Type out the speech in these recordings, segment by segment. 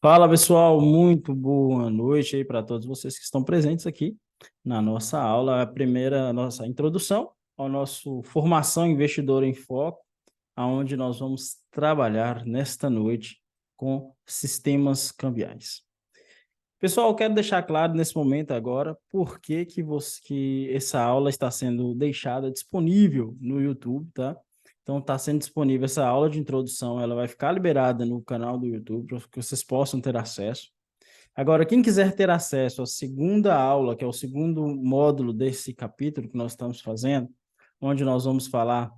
Fala pessoal, muito boa noite aí para todos vocês que estão presentes aqui na nossa aula, a primeira nossa introdução ao nosso Formação Investidor em Foco, aonde nós vamos trabalhar nesta noite com sistemas cambiais. Pessoal, eu quero deixar claro nesse momento agora por que essa aula está sendo deixada disponível no YouTube, tá? Então, está sendo disponível essa aula de introdução, ela vai ficar liberada no canal do YouTube para que vocês possam ter acesso. Agora, quem quiser ter acesso à segunda aula, que é o segundo módulo desse capítulo que nós estamos fazendo, onde nós vamos falar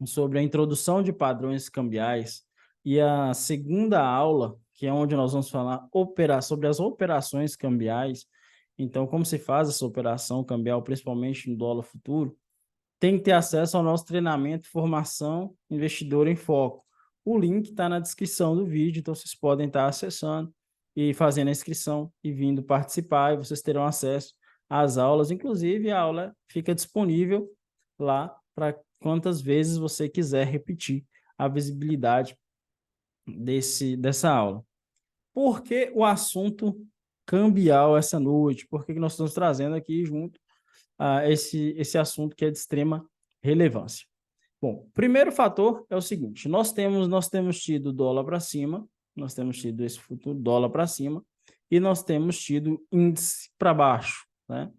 sobre a introdução de padrões cambiais, e a segunda aula, que é onde nós vamos falar sobre as operações cambiais, então como se faz essa operação cambial, principalmente no dólar futuro, tem que ter acesso ao nosso treinamento Formação Investidor em Foco. O link está na descrição do vídeo, então vocês podem estar acessando e fazendo a inscrição e vindo participar, e vocês terão acesso às aulas, inclusive a aula fica disponível lá para quantas vezes você quiser repetir a visibilidade dessa aula. Por que o assunto cambial essa noite? Por que nós estamos trazendo aqui junto esse assunto que é de extrema relevância? Bom, primeiro fator é o seguinte, nós temos tido dólar para cima, nós temos tido esse futuro dólar para cima, e nós temos tido índice para baixo, né?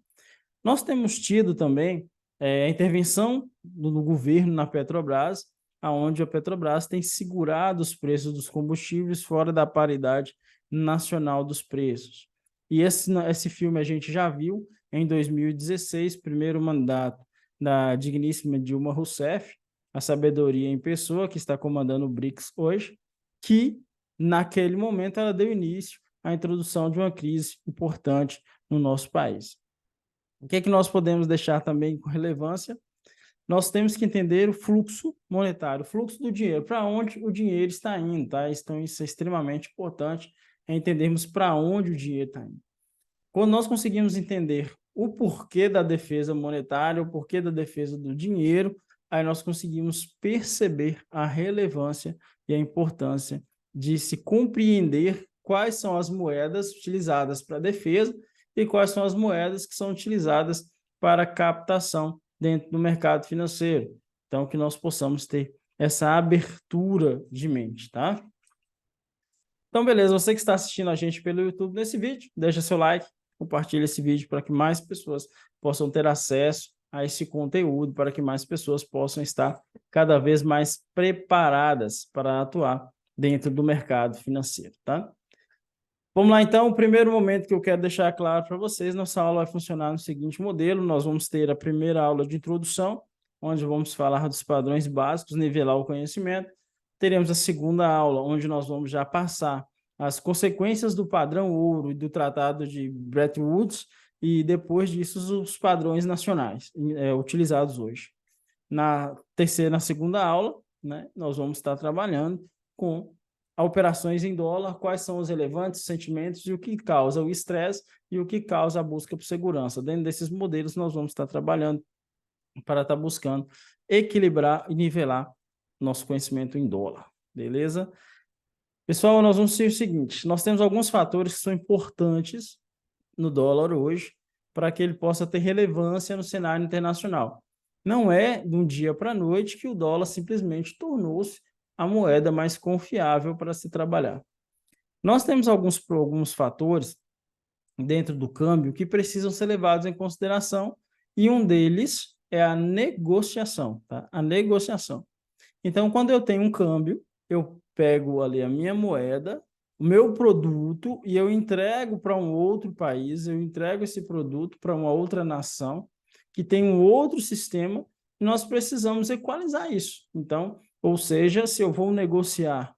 Nós temos tido também a intervenção do governo na Petrobras, aonde a Petrobras tem segurado os preços dos combustíveis fora da paridade nacional dos preços. E esse filme a gente já viu em 2016, primeiro mandato da digníssima Dilma Rousseff, a sabedoria em pessoa, que está comandando o BRICS hoje, que naquele momento ela deu início à introdução de uma crise importante no nosso país. O que é que nós podemos deixar também com relevância? Nós temos que entender o fluxo monetário, o fluxo do dinheiro, para onde o dinheiro está indo, tá? Então, isso é extremamente importante, é entendermos para onde o dinheiro está indo. Quando nós conseguimos entender o porquê da defesa monetária, o porquê da defesa do dinheiro, aí nós conseguimos perceber a relevância e a importância de se compreender quais são as moedas utilizadas para defesa e quais são as moedas que são utilizadas para captação dentro do mercado financeiro. Então, que nós possamos ter essa abertura de mente, tá? Então, beleza, você que está assistindo a gente pelo YouTube nesse vídeo, deixa seu like, compartilha esse vídeo para que mais pessoas possam ter acesso a esse conteúdo, para que mais pessoas possam estar cada vez mais preparadas para atuar dentro do mercado financeiro, tá? Vamos lá, então, o primeiro momento que eu quero deixar claro para vocês, nossa aula vai funcionar no seguinte modelo, nós vamos ter a primeira aula de introdução, onde vamos falar dos padrões básicos, nivelar o conhecimento. Teremos a segunda aula, onde nós vamos já passar as consequências do padrão ouro e do tratado de Bretton Woods, e depois disso os padrões nacionais utilizados hoje. Na segunda aula, né, nós vamos estar trabalhando com operações em dólar, quais são os relevantes sentimentos e o que causa o estresse e o que causa a busca por segurança. Dentro desses modelos, nós vamos estar trabalhando para estar buscando equilibrar e nivelar nosso conhecimento em dólar, beleza? Pessoal, nós vamos ser o seguinte, nós temos alguns fatores que são importantes no dólar hoje para que ele possa ter relevância no cenário internacional. Não é de um dia para a noite que o dólar simplesmente tornou-se a moeda mais confiável para se trabalhar. Nós temos alguns fatores dentro do câmbio que precisam ser levados em consideração, e um deles é a negociação, tá? A negociação. Então, quando eu tenho um câmbio, eu pego ali a minha moeda, o meu produto, e eu entrego para um outro país, eu entrego esse produto para uma outra nação que tem um outro sistema, e nós precisamos equalizar isso. Então, ou seja, se eu vou negociar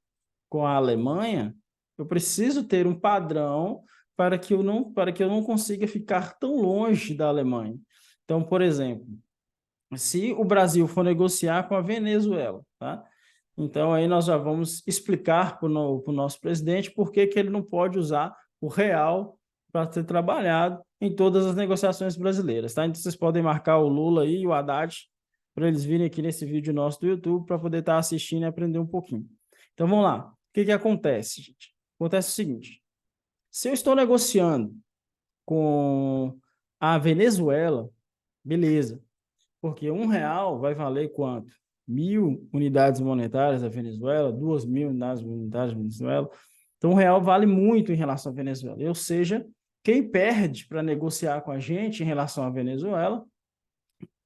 com a Alemanha, eu preciso ter um padrão para que eu não consiga ficar tão longe da Alemanha. Então, por exemplo, se o Brasil for negociar com a Venezuela, tá? Então, aí nós já vamos explicar para o nosso presidente por que ele não pode usar o real para ser trabalhado em todas as negociações brasileiras, tá? Então, vocês podem marcar o Lula e o Haddad para eles virem aqui nesse vídeo nosso do YouTube para poder estar assistindo e aprender um pouquinho. Então, vamos lá. O que acontece, gente? Acontece o seguinte, se eu estou negociando com a Venezuela, beleza, porque R$ 1 vai valer quanto? 1.000 unidades monetárias da Venezuela, 2.000 unidades monetárias da Venezuela. Então, R$ 1 vale muito em relação à Venezuela. Ou seja, quem perde para negociar com a gente em relação à Venezuela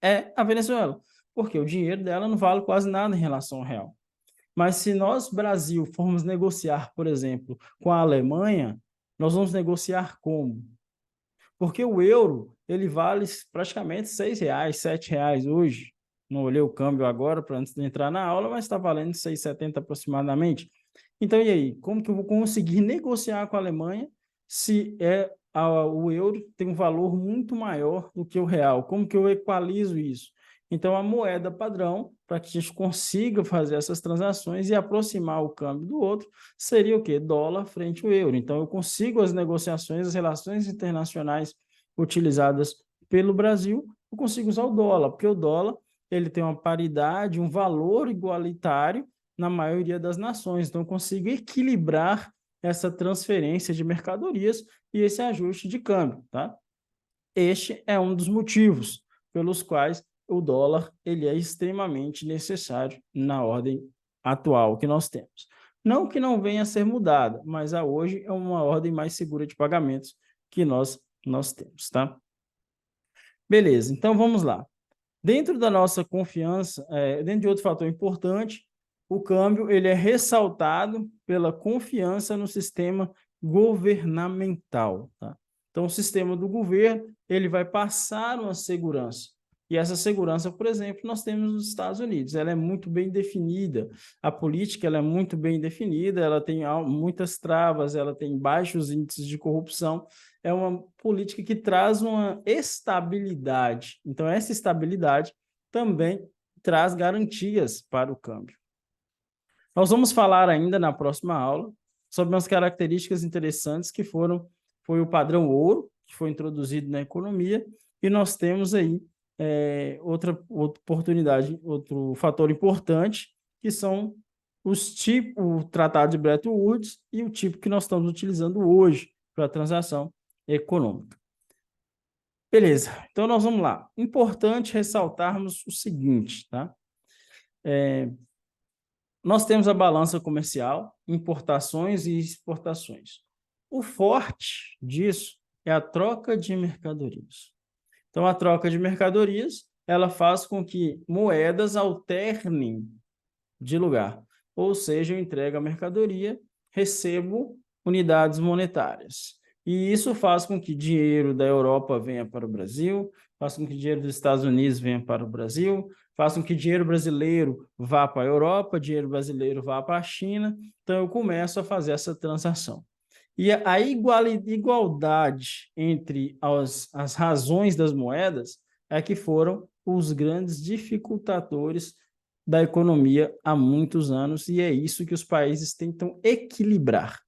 é a Venezuela, porque o dinheiro dela não vale quase nada em relação ao real. Mas se nós, Brasil, formos negociar, por exemplo, com a Alemanha, nós vamos negociar como? Porque o euro, ele vale praticamente R$ 6, R$ 7 hoje. Não olhei o câmbio agora para antes de entrar na aula, mas está valendo 6,70 aproximadamente. Então, e aí? Como que eu vou conseguir negociar com a Alemanha se o euro tem um valor muito maior do que o real? Como que eu equalizo isso? Então, a moeda padrão, para que a gente consiga fazer essas transações e aproximar o câmbio do outro, seria o quê? Dólar frente ao euro. Então, eu consigo as negociações, as relações internacionais utilizadas pelo Brasil, eu consigo usar o dólar, porque o dólar ele tem uma paridade, um valor igualitário na maioria das nações. Então, eu consigo equilibrar essa transferência de mercadorias e esse ajuste de câmbio, tá? Este é um dos motivos pelos quais o dólar ele é extremamente necessário na ordem atual que nós temos. Não que não venha a ser mudada, mas a hoje é uma ordem mais segura de pagamentos que nós temos, tá? Beleza, então vamos lá. Dentro da nossa confiança, dentro de outro fator importante, o câmbio ele é ressaltado pela confiança no sistema governamental, tá? Então, o sistema do governo ele vai passar uma segurança. E essa segurança, por exemplo, nós temos nos Estados Unidos. Ela é muito bem definida. A política ela é muito bem definida, ela tem muitas travas, ela tem baixos índices de corrupção. É uma política que traz uma estabilidade. Então, essa estabilidade também traz garantias para o câmbio. Nós vamos falar ainda na próxima aula sobre umas características interessantes que foi o padrão ouro, que foi introduzido na economia, e nós temos aí outra oportunidade, outro fator importante, que são os tipos, o Tratado de Bretton Woods e o tipo que nós estamos utilizando hoje para a transação econômica. Beleza, então nós vamos lá. Importante ressaltarmos o seguinte, tá? Nós temos a balança comercial, importações e exportações. O forte disso é a troca de mercadorias. Então, a troca de mercadorias, ela faz com que moedas alternem de lugar. Ou seja, eu entrego a mercadoria, recebo unidades monetárias. E isso faz com que dinheiro da Europa venha para o Brasil, faz com que dinheiro dos Estados Unidos venha para o Brasil, faz com que dinheiro brasileiro vá para a Europa, dinheiro brasileiro vá para a China. Então, eu começo a fazer essa transação. E a igualdade entre as razões das moedas é que foram os grandes dificultadores da economia há muitos anos, e é isso que os países tentam equilibrar.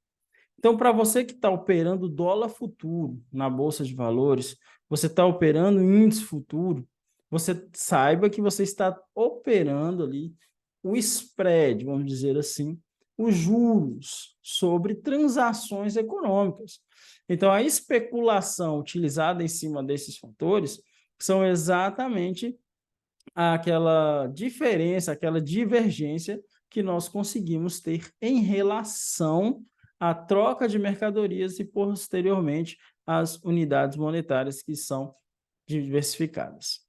Então, para você que está operando dólar futuro na Bolsa de Valores, você está operando índice futuro, você saiba que você está operando ali o spread, vamos dizer assim, os juros sobre transações econômicas. Então, a especulação utilizada em cima desses fatores são exatamente aquela diferença, aquela divergência que nós conseguimos ter em relação à troca de mercadorias e, posteriormente, às unidades monetárias que são diversificadas.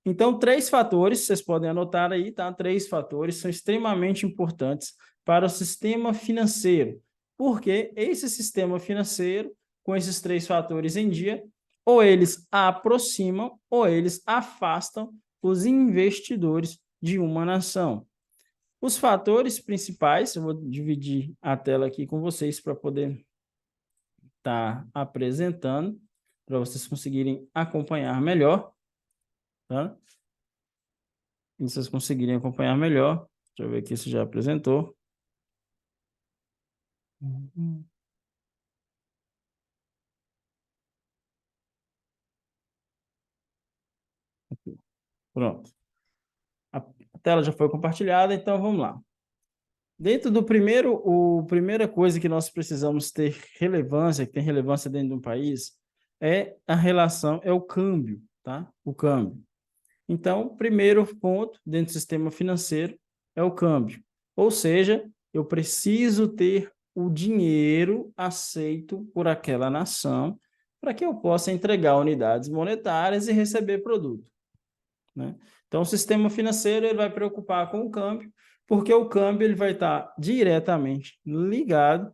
Então, 3 fatores, vocês podem anotar aí, tá? 3 fatores são extremamente importantes para o sistema financeiro, porque esse sistema financeiro, com esses 3 fatores em dia, ou eles aproximam ou eles afastam os investidores de uma nação. Os fatores principais, eu vou dividir a tela aqui com vocês para poder estar apresentando, para vocês conseguirem acompanhar melhor, tá? E vocês conseguirem acompanhar melhor. Deixa eu ver aqui se já apresentou. Pronto. A tela já foi compartilhada, então vamos lá. Dentro do primeira coisa que nós precisamos ter relevância, que tem relevância dentro de um país, é a relação, é o câmbio, tá? O câmbio. Então, o primeiro ponto dentro do sistema financeiro é o câmbio. Ou seja, eu preciso ter o dinheiro aceito por aquela nação para que eu possa entregar unidades monetárias e receber produto, né? Então, o sistema financeiro ele vai preocupar com o câmbio, porque o câmbio ele vai estar diretamente ligado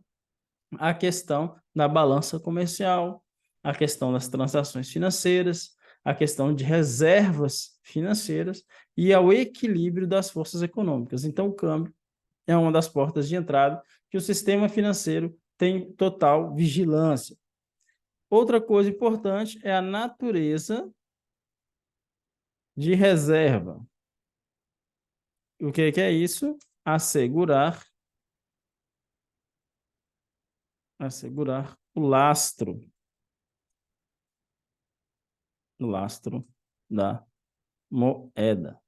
à questão da balança comercial, à questão das transações financeiras, à questão de reservas financeiras e ao equilíbrio das forças econômicas. Então, o câmbio é uma das portas de entrada que o sistema financeiro tem total vigilância. Outra coisa importante é a natureza de reserva. O que é isso? Assegurar o lastro da moeda.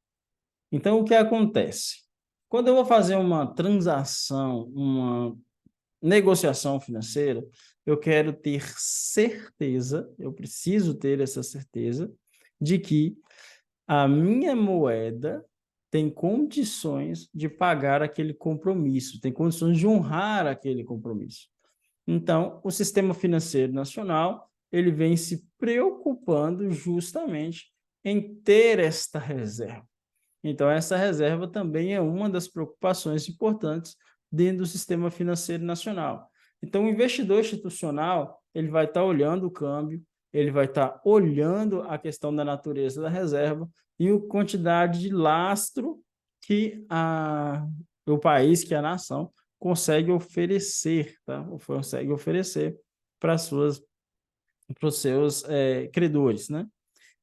Então, o que acontece? Quando eu vou fazer uma transação, uma negociação financeira, eu quero ter certeza, eu preciso ter essa certeza de que a minha moeda tem condições de pagar aquele compromisso, tem condições de honrar aquele compromisso. Então, o sistema financeiro nacional, ele vem se preocupando justamente em ter esta reserva. Então, essa reserva também é uma das preocupações importantes dentro do sistema financeiro nacional. Então, o investidor institucional, ele vai estar olhando o câmbio, ele vai estar olhando a questão da natureza da reserva e a quantidade de lastro que o país, que a nação, consegue oferecer, tá? Consegue oferecer para os seus credores, né?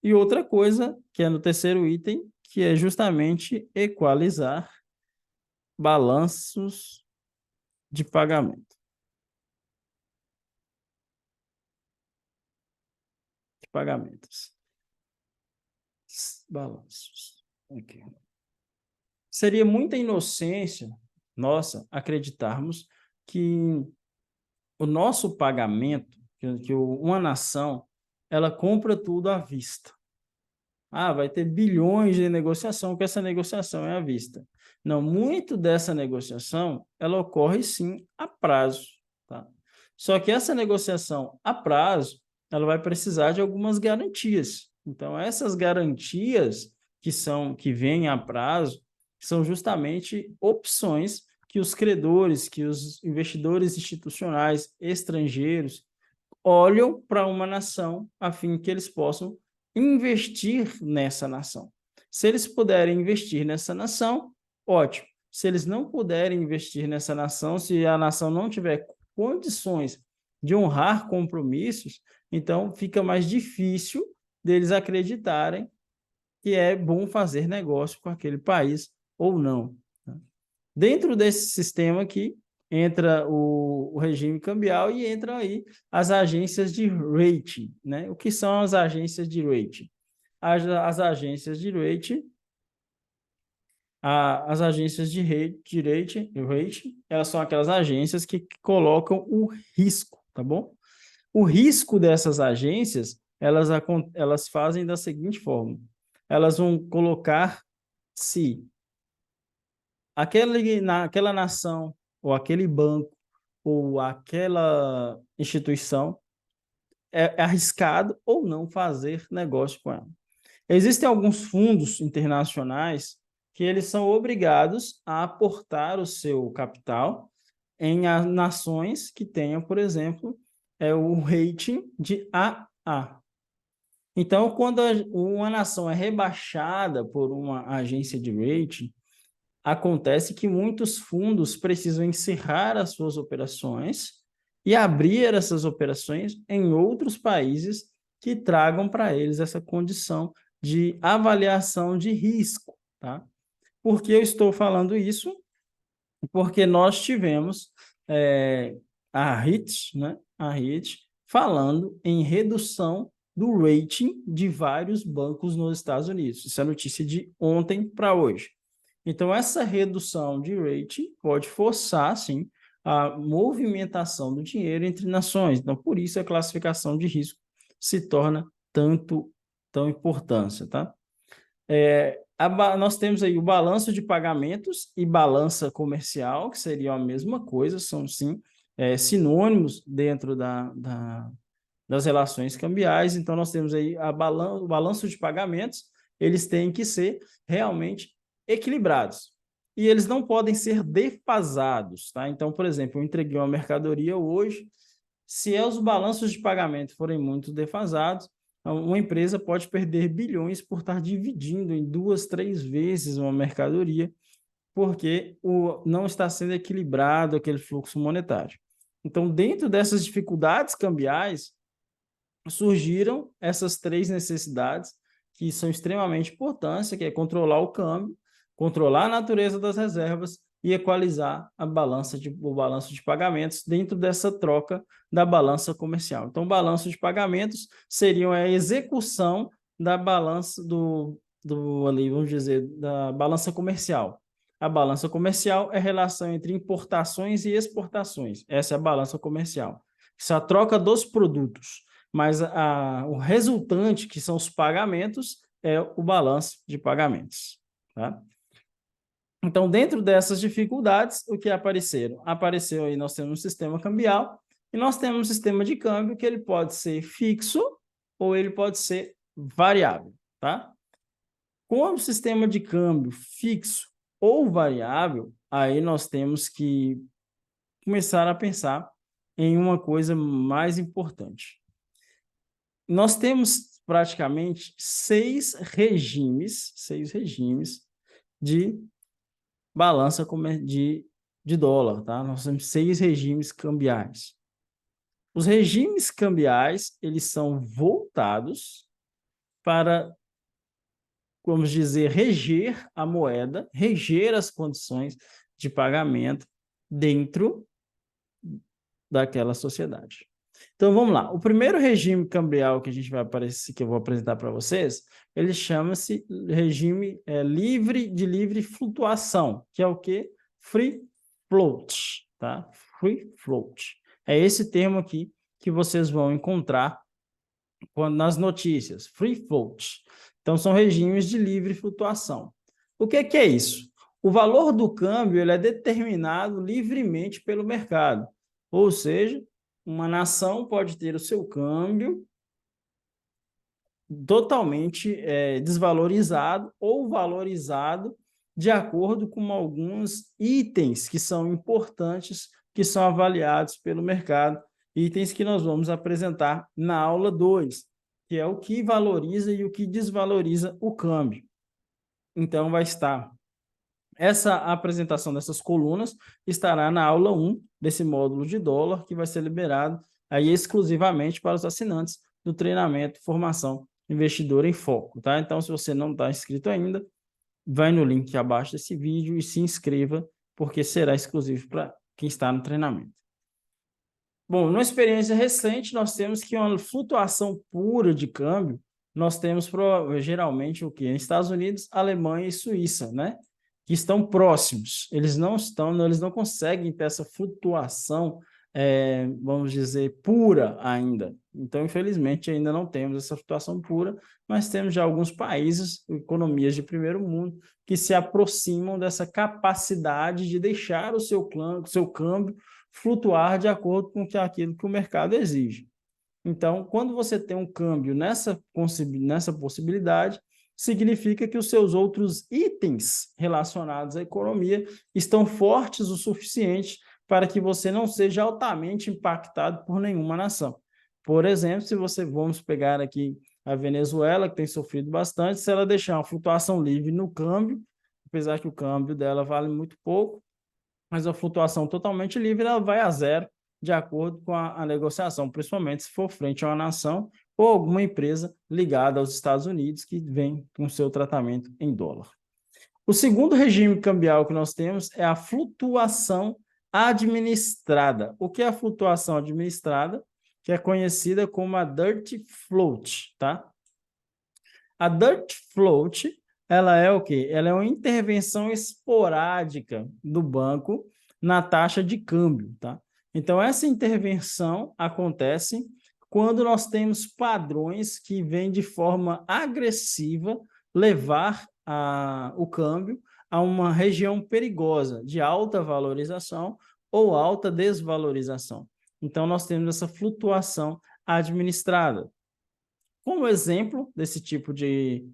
E outra coisa, que é no terceiro item, que é justamente equalizar balanços de pagamento. De pagamentos. Balanços. Aqui. Seria muita inocência nossa acreditarmos que o nosso pagamento, que uma nação, ela compra tudo à vista. Ah, vai ter bilhões de negociação, que essa negociação é à vista. Não, muito dessa negociação, ela ocorre sim a prazo, tá? Só que essa negociação a prazo, ela vai precisar de algumas garantias. Então, essas garantias que vêm a prazo, são justamente opções que os credores, que os investidores institucionais estrangeiros olham para uma nação a fim que eles possam investir nessa nação. Se eles puderem investir nessa nação, ótimo. Se eles não puderem investir nessa nação, se a nação não tiver condições de honrar compromissos, então fica mais difícil deles acreditarem que é bom fazer negócio com aquele país ou não. Dentro desse sistema aqui, entra o regime cambial e entram aí as agências de rating, né? O que são as agências de rating? As agências de rating, as agências de rating, elas são aquelas agências que colocam o risco, tá bom? O risco dessas agências, elas fazem da seguinte forma: elas vão colocar se aquela nação, ou aquele banco, ou aquela instituição é arriscado ou não fazer negócio com ela. Existem alguns fundos internacionais que eles são obrigados a aportar o seu capital em nações que tenham, por exemplo, o rating de AA. Então, quando uma nação é rebaixada por uma agência de rating, acontece que muitos fundos precisam encerrar as suas operações e abrir essas operações em outros países que tragam para eles essa condição de avaliação de risco, tá? Por que eu estou falando isso? Porque nós tivemos a HIT, né? A HIT falando em redução do rating de vários bancos nos Estados Unidos. Isso é notícia de ontem para hoje. Então, essa redução de rating pode forçar, sim, a movimentação do dinheiro entre nações. Então, por isso a classificação de risco se torna tão importância, tá? Nós temos aí o balanço de pagamentos e balança comercial, que seriam a mesma coisa, são sim sinônimos dentro das relações cambiais. Então, nós temos aí o balanço de pagamentos, eles têm que ser realmente equilibrados. E eles não podem ser defasados, tá? Então, por exemplo, eu entreguei uma mercadoria hoje, se os balanços de pagamento forem muito defasados, uma empresa pode perder bilhões por estar dividindo em 2, 3 vezes uma mercadoria, porque não está sendo equilibrado aquele fluxo monetário. Então, dentro dessas dificuldades cambiais, surgiram essas 3 necessidades que são extremamente importantes, que é controlar o câmbio, controlar a natureza das reservas e equalizar o balanço de pagamentos dentro dessa troca da balança comercial. Então, o balanço de pagamentos seria a execução da balança ali, vamos dizer, da balança comercial. A balança comercial é a relação entre importações e exportações. Essa é a balança comercial. Isso é a troca dos produtos, mas o resultante, que são os pagamentos, é o balanço de pagamentos, tá? Então, dentro dessas dificuldades, o que apareceram? Apareceu aí, nós temos um sistema cambial e nós temos um sistema de câmbio que ele pode ser fixo ou ele pode ser variável, tá? Com o sistema de câmbio fixo ou variável, aí nós temos que começar a pensar em uma coisa mais importante. Nós temos praticamente 6 regimes de balança de dólar, tá? Nós temos 6 regimes cambiais. Os regimes cambiais, eles são voltados para, vamos dizer, reger a moeda, reger as condições de pagamento dentro daquela sociedade. Então, vamos lá. O primeiro regime cambial que a gente vai aparecer, que eu vou apresentar para vocês, ele chama-se regime de livre flutuação, que é o quê? Free float, tá? Free float. É esse termo aqui que vocês vão encontrar nas notícias. Free float. Então, são regimes de livre flutuação. O que é isso? O valor do câmbio ele é determinado livremente pelo mercado. Ou seja, uma nação pode ter o seu câmbio totalmente desvalorizado ou valorizado de acordo com alguns itens que são importantes, que são avaliados pelo mercado, itens que nós vamos apresentar na aula 2, que é o que valoriza e o que desvaloriza o câmbio. Então, vai estar essa apresentação dessas colunas estará na aula 1 desse módulo de dólar, que vai ser liberado aí exclusivamente para os assinantes do treinamento Formação Investidor em Foco, tá? Então, se você não está inscrito ainda, vai no link abaixo desse vídeo e se inscreva, porque será exclusivo para quem está no treinamento. Bom, numa experiência recente, nós temos que uma flutuação pura de câmbio, nós temos geralmente o quê? Nos Estados Unidos, Alemanha e Suíça, né? Que estão próximos, eles não conseguem ter essa flutuação, vamos dizer, pura ainda. Então, infelizmente, ainda não temos essa flutuação pura, mas temos já alguns países, economias de primeiro mundo, que se aproximam dessa capacidade de deixar o seu câmbio flutuar de acordo com aquilo que o mercado exige. Então, quando você tem um câmbio nessa possibilidade, significa que os seus outros itens relacionados à economia estão fortes o suficiente para que você não seja altamente impactado por nenhuma nação. Por exemplo, vamos pegar aqui a Venezuela, que tem sofrido bastante, se ela deixar uma flutuação livre no câmbio, apesar que o câmbio dela vale muito pouco, mas a flutuação totalmente livre ela vai a zero de acordo com a negociação, principalmente se for frente a uma nação ou alguma empresa ligada aos Estados Unidos que vem com seu tratamento em dólar. O segundo regime cambial que nós temos é a flutuação administrada. O que é a flutuação administrada? Que é conhecida como a dirty float, tá? A dirty float, ela é o quê? Ela é uma intervenção esporádica do banco na taxa de câmbio, tá? Então, essa intervenção acontece quando nós temos padrões que vêm de forma agressiva levar o câmbio a uma região perigosa de alta valorização ou alta desvalorização. Então, nós temos essa flutuação administrada. Como exemplo desse tipo de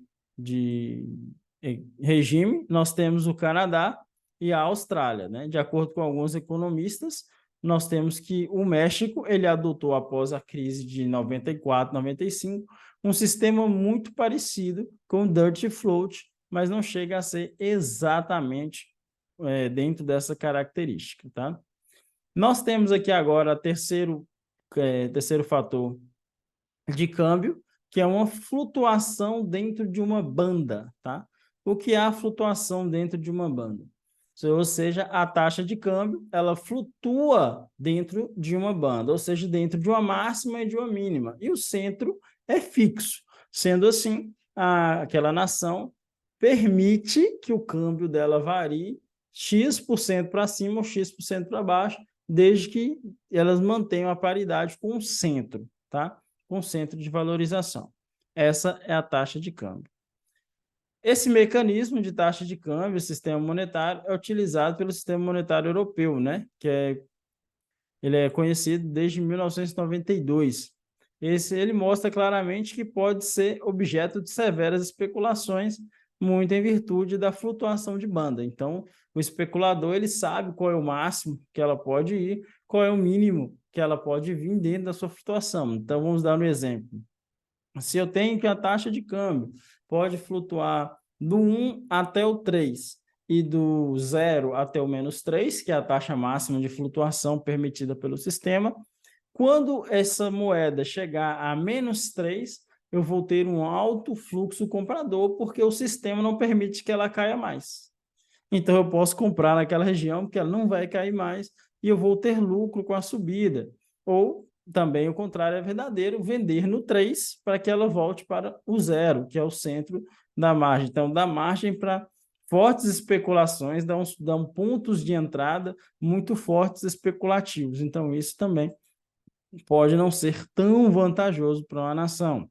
regime, nós temos o Canadá e a Austrália, né? De acordo com alguns economistas, nós temos que o México, ele adotou após a crise de 94, 95, um sistema muito parecido com o Dirty Float, mas não chega a ser exatamente dentro dessa característica, tá? Nós temos aqui agora terceiro fator de câmbio, que é uma flutuação dentro de uma banda, tá? O que é a flutuação dentro de uma banda? Ou seja, a taxa de câmbio, ela flutua dentro de uma banda, ou seja, dentro de uma máxima e de uma mínima, e o centro é fixo. Sendo assim, aquela nação permite que o câmbio dela varie X% para cima ou X% para baixo, desde que elas mantenham a paridade com o centro, tá? Com o centro de valorização. Essa é a taxa de câmbio. Esse mecanismo de taxa de câmbio, sistema monetário, é utilizado pelo sistema monetário europeu, né? Ele é conhecido desde 1992. Ele mostra claramente que pode ser objeto de severas especulações, muito em virtude da flutuação de banda. Então, o especulador ele sabe qual é o máximo que ela pode ir, qual é o mínimo que ela pode vir dentro da sua flutuação. Então, vamos dar um exemplo. Se eu tenho que a taxa de câmbio pode flutuar do 1 até o 3 e do 0 até o -3, que é a taxa máxima de flutuação permitida pelo sistema, quando essa moeda chegar a -3, eu vou ter um alto fluxo comprador, porque o sistema não permite que ela caia mais. Então, eu posso comprar naquela região, porque ela não vai cair mais, e eu vou ter lucro com a subida. Ou, também, o contrário é verdadeiro, vender no 3 para que ela volte para o 0, que é o centro da margem. Então, dá margem para fortes especulações, dão pontos de entrada muito fortes especulativos. Então, isso também pode não ser tão vantajoso para uma nação,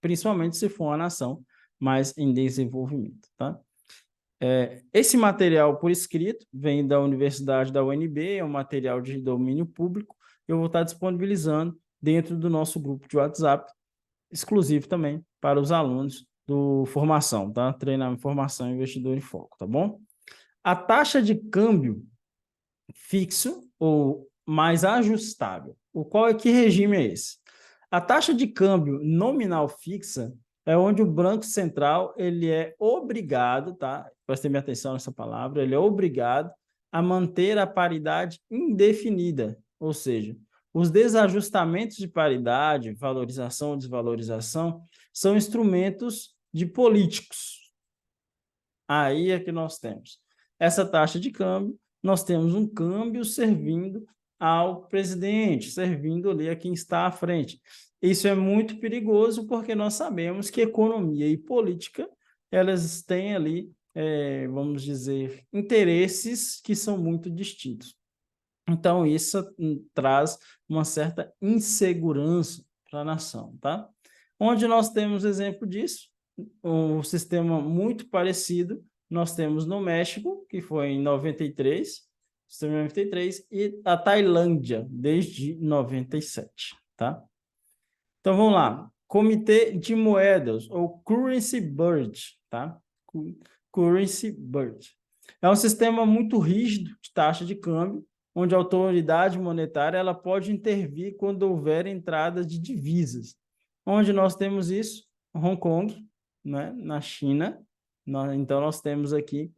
principalmente se for uma nação mais em desenvolvimento, tá? Esse material por escrito vem da Universidade da UNB, é um material de domínio público. Eu vou estar disponibilizando dentro do nosso grupo de WhatsApp, exclusivo também para os alunos do formação, tá? Treinamento, formação, investidor em foco, tá bom? A taxa de câmbio fixo ou mais ajustável. Que regime é esse? A taxa de câmbio nominal fixa é onde o Banco Central ele é obrigado, tá? Prestem atenção nessa palavra, ele é obrigado a manter a paridade indefinida, ou seja, os desajustamentos de paridade, valorização ou desvalorização, são instrumentos de políticos. Aí é que nós temos essa taxa de câmbio, nós temos um câmbio servindo ao presidente, servindo ali a quem está à frente. Isso é muito perigoso porque nós sabemos que economia e política, elas têm ali, vamos dizer, interesses que são muito distintos. Então, isso traz uma certa insegurança para a nação, tá? Onde nós temos exemplo disso, um sistema muito parecido, nós temos no México, que foi em 93, sistema 93, e a Tailândia, desde 97, tá? Então, vamos lá. Comitê de Moedas, ou Currency Board, tá? Currency Board. É um sistema muito rígido de taxa de câmbio, onde a autoridade monetária ela pode intervir quando houver entrada de divisas. Onde nós temos isso? Hong Kong, né? Na China. Então, nós temos aqui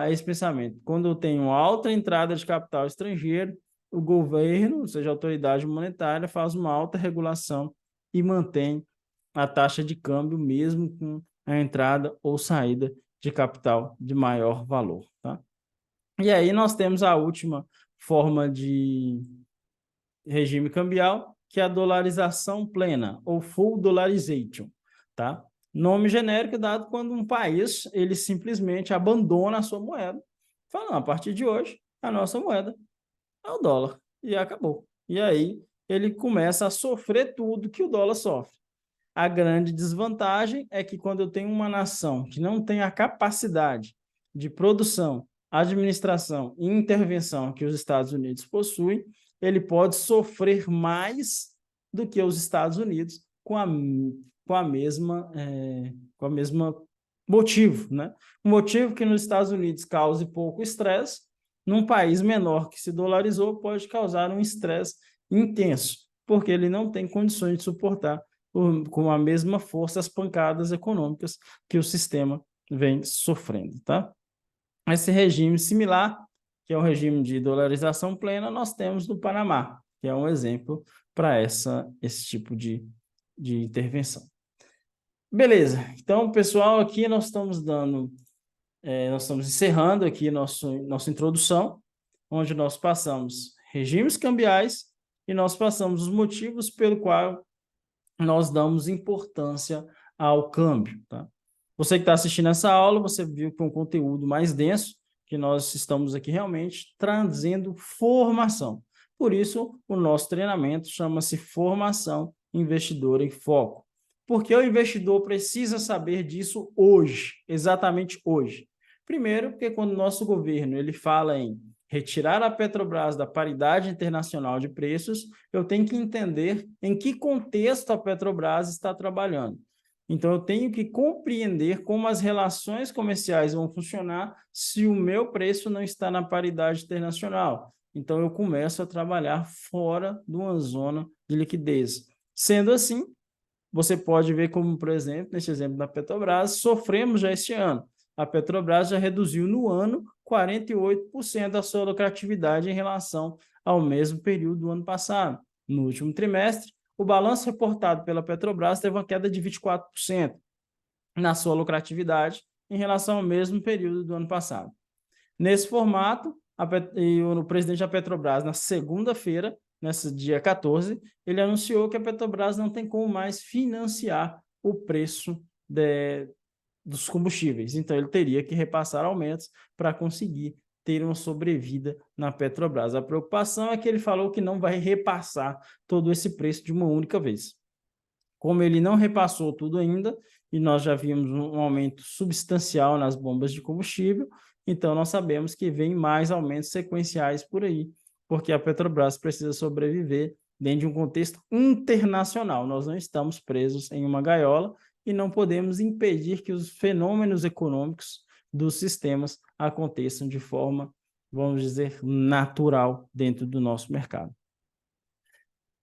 esse pensamento. Quando eu tenho alta entrada de capital estrangeiro, o governo, ou seja, a autoridade monetária, faz uma alta regulação e mantém a taxa de câmbio mesmo com a entrada ou saída de capital de maior valor, tá? E aí nós temos a última forma de regime cambial, que é a dolarização plena, ou full dollarization, tá? Nome genérico dado quando um país ele simplesmente abandona a sua moeda. Fala, não, a partir de hoje, a nossa moeda é o dólar. E acabou. E aí ele começa a sofrer tudo que o dólar sofre. A grande desvantagem é que quando eu tenho uma nação que não tem a capacidade de produção, administração e intervenção que os Estados Unidos possuem, ele pode sofrer mais do que os Estados Unidos com a mesma motivo, né? O motivo que nos Estados Unidos cause pouco estresse, num país menor que se dolarizou, pode causar um estresse intenso, porque ele não tem condições de suportar com a mesma força as pancadas econômicas que o sistema vem sofrendo, tá? Esse regime similar, que é o regime de dolarização plena, nós temos no Panamá, que é um exemplo para esse tipo de intervenção. Beleza, então, pessoal, aqui nós estamos nós estamos encerrando aqui nossa introdução, onde nós passamos regimes cambiais e nós passamos os motivos pelo qual nós damos importância ao câmbio, tá? Você que está assistindo essa aula, você viu que é um conteúdo mais denso, que nós estamos aqui realmente trazendo formação. Por isso, o nosso treinamento chama-se Formação Investidora em Foco. Porque o investidor precisa saber disso hoje, exatamente hoje. Primeiro, porque quando o nosso governo ele fala em retirar a Petrobras da paridade internacional de preços, eu tenho que entender em que contexto a Petrobras está trabalhando. Então, eu tenho que compreender como as relações comerciais vão funcionar se o meu preço não está na paridade internacional. Então, eu começo a trabalhar fora de uma zona de liquidez. Sendo assim, você pode ver como, por exemplo, nesse exemplo da Petrobras, sofremos já este ano. A Petrobras já reduziu no ano 48% da sua lucratividade em relação ao mesmo período do ano passado. No último trimestre, o balanço reportado pela Petrobras teve uma queda de 24% na sua lucratividade em relação ao mesmo período do ano passado. Nesse formato, o presidente da Petrobras, na segunda-feira, nesse dia 14, ele anunciou que a Petrobras não tem como mais financiar o preço dos combustíveis. Então, ele teria que repassar aumentos para conseguir ter uma sobrevida na Petrobras. A preocupação é que ele falou que não vai repassar todo esse preço de uma única vez. Como ele não repassou tudo ainda, e nós já vimos um aumento substancial nas bombas de combustível, então nós sabemos que vem mais aumentos sequenciais por aí, porque a Petrobras precisa sobreviver dentro de um contexto internacional. Nós não estamos presos em uma gaiola e não podemos impedir que os fenômenos econômicos dos sistemas aconteçam de forma, vamos dizer, natural dentro do nosso mercado.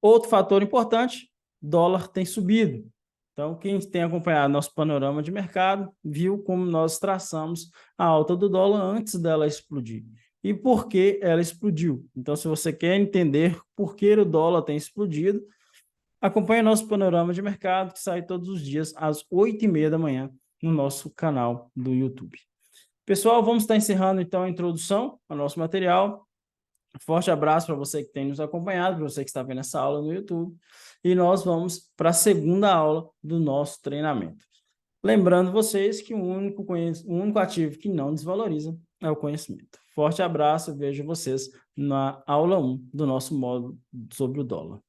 Outro fator importante, dólar tem subido. Então, quem tem acompanhado nosso panorama de mercado, viu como nós traçamos a alta do dólar antes dela explodir. E por que ela explodiu? Então, se você quer entender por que o dólar tem explodido, acompanhe nosso panorama de mercado, que sai todos os dias às 8h30 da manhã no nosso canal do YouTube. Pessoal, vamos estar encerrando então a introdução ao nosso material. Forte abraço para você que tem nos acompanhado, para você que está vendo essa aula no YouTube. E nós vamos para a segunda aula do nosso treinamento. Lembrando vocês que o único ativo que não desvaloriza é o conhecimento. Forte abraço, vejo vocês na aula 1 do nosso módulo sobre o dólar.